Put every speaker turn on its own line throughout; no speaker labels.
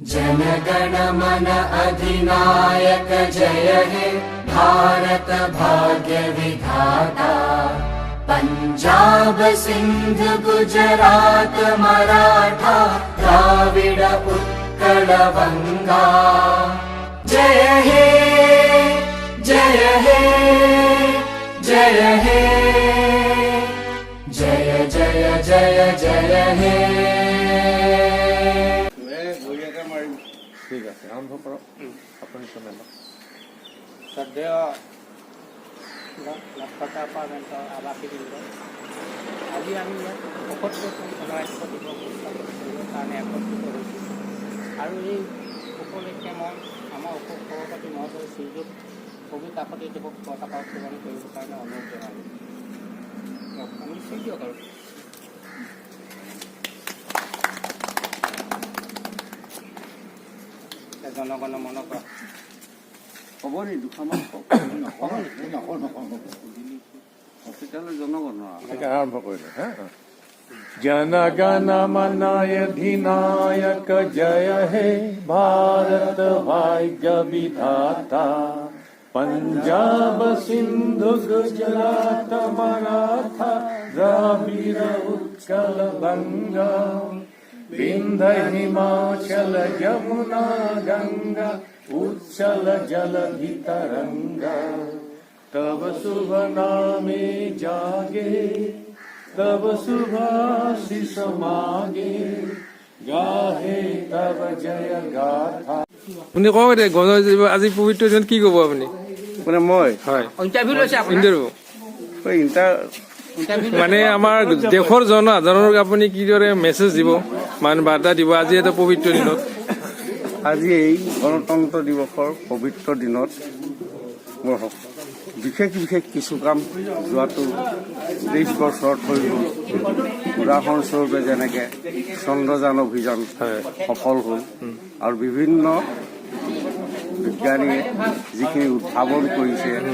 जनगण मन अधिनायक जय हे भारत भाग्य विधाता। पंजाब सिंध गुजरात मराठा द्राविड उत्कल बंगा। जय हे जय हे जय हे जय जय जय जय हे।
ঠিক আছে, আৰম্ভ কৰক। আপুনি চলে
सध्या लखपत अपार्टमेंटर आवासीय केंद्र আজি আমি ইয়াত ৭৫তম গণৰাজ্য দিৱস উদযাপন কৰিবৰ কাৰণে একত্ৰিত হৈছোঁ আৰু এই উপলক্ষে মই আমাৰ সভাপতি মহোদয় শ্ৰীযুত কবি কাকতি দেৱক পতাকা উত্তোলন কৰিবৰ কাৰণে অনুৰোধ জনালোঁ। আমি দিয়ক আৰু জনগণ মন কৰা
হ'ব নি দুখামান তেতিয়াহ'লে জনগণ আৰম্ভ কৰিলে হা। जनगण मन अधिनायक जय हे भारत भाग्य विधाता। पंजाब सिंधु गुजरात मराठा द्राविड उत्कल बंगा। विंध्य हिमाचल यमुना गंगा उच्चल जलधि तरंगा। तब शुभ नामे जागे तब शुभाशिष मागे गाहे तब जय गाथा।
আপুনি কওক এতিয়া গণৰাজ্য আজি পবিত্ৰ দিনত কি ক'ব আপুনি?
মানে মই
হয়
ইণ্টাৰভিউ লৈছে
মানে আমাৰ দেশৰ জনসাধাৰণক আপুনি কিদৰে মেছেজ দিব, মানে বাৰ্তা দিব আজি এটা পবিত্ৰ দিনত?
আজি এই গণতন্ত্ৰ দিৱসৰ পবিত্ৰ দিনত মোৰ বিশেষ কিছু কাম যোৱাটো ২৩ বছৰত হৈ গ'ল। উদাহৰণস্বৰূপে যেনেকৈ চন্দ্ৰযান অভিযান সফল হ'ল আৰু বিভিন্ন বিজ্ঞানীয়ে যিখিনি উদ্ভাৱন কৰিছে আৰু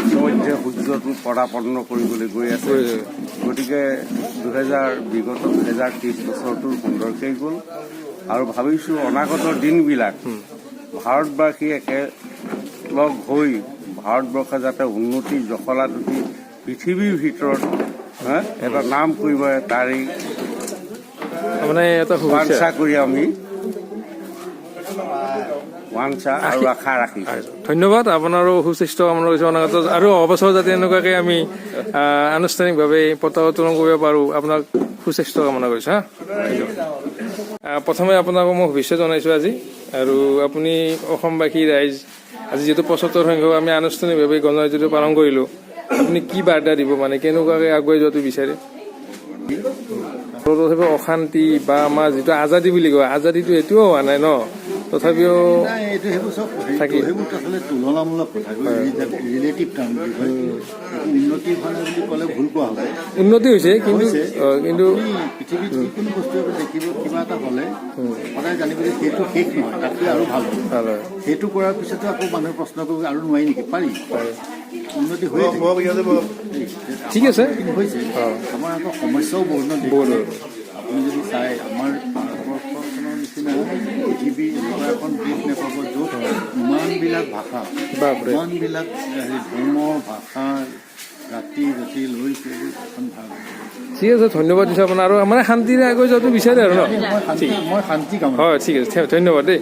ইতিমধ্যে সূৰ্যটো পদাপন্ন কৰিবলৈ গৈ আছে। গতিকে বিগত ২০৩০ বছৰটো সুন্দৰকৈ গ'ল আৰু ভাবিছোঁ অনাগত দিনবিলাক ভাৰতবাসী একেলগ হৈ ভাৰতবৰ্ষে যাতে উন্নতিৰ জখলাত উঠি পৃথিৱীৰ ভিতৰত এটা নাম কৰিব তাৰেই
মানে এটা
বাঞ্ছা কৰি আমি বাঞ্ছা আৰু আশা ৰাখি
ধন্যবাদ। আপোনাৰো সুস্বাস্থ্য কামনা কৰিছোঁ অনাগত আৰু অবছৰ যাতে এনেকুৱাকৈ আমি আনুষ্ঠানিকভাৱে পতাকা উত্তোলন কৰিব পাৰোঁ, আপোনাক সুস্বাস্থ্য কামনা কৰিছোঁ হা। প্ৰথমে আপোনাক মই শুভেচ্ছা জনাইছোঁ আজি। আৰু আপুনি অসমবাসী ৰাইজ আজি যিহেতু ৭৫ সংখ্যক আমি আনুষ্ঠানিকভাৱে গণৰাজ্যটো পালন কৰিলোঁ, আপুনি কি বাৰ্তা দিব, মানে কেনেকুৱাকৈ আগুৱাই যোৱাটো বিচাৰে? তথাপিও অশান্তি বা আমাৰ যিটো আজাদী বুলি কয়, আজাদীটো এইটোও হোৱা নাই ন, তথাপিও থাকি
তুলনামূলক কথা ৰিলেটিভ টাৰ্ম বুলি কয়। উন্নতি হোৱা নাই বুলি ক'লে ভুল কোৱা হ'ব।
উন্নতি হৈছে কিন্তু
পৃথিৱীত যিকোনো বস্তু দেখিব কিবা এটা হ'লে সদায় জানিব যে সেইটো শেষ নহয়, তাতকৈ আৰু ভাল হয়। সেইটো কৰাৰ পিছতো আকৌ মানুহে প্ৰশ্ন কৰিব আৰু নোৱাৰি নেকি? পাৰি, উন্নতি হৈ
ঠিক আছে
হৈছে। আমাৰ আকৌ সমস্যাও বহুত। আপুনি যদি চাই আমাৰ ভাৰতবৰ্ষখনৰ নিচিনা পৃথিৱী এনেকুৱা এখন দেশ নাপাব য'ত ইমানবিলাক ভাষা, ইমানবিলাক ধৰ্ম ভাষা জাতি লৈ এখন ভাগ।
ঠিক আছে, ধন্যবাদ দিছোঁ আপোনাৰ। আৰু মানে শান্তিৰে আগুৱাই যোৱাটো বিচাৰে আৰু ন?
মই শান্তি কামনা।
হয়, ঠিক আছে, ধন্যবাদ দেই।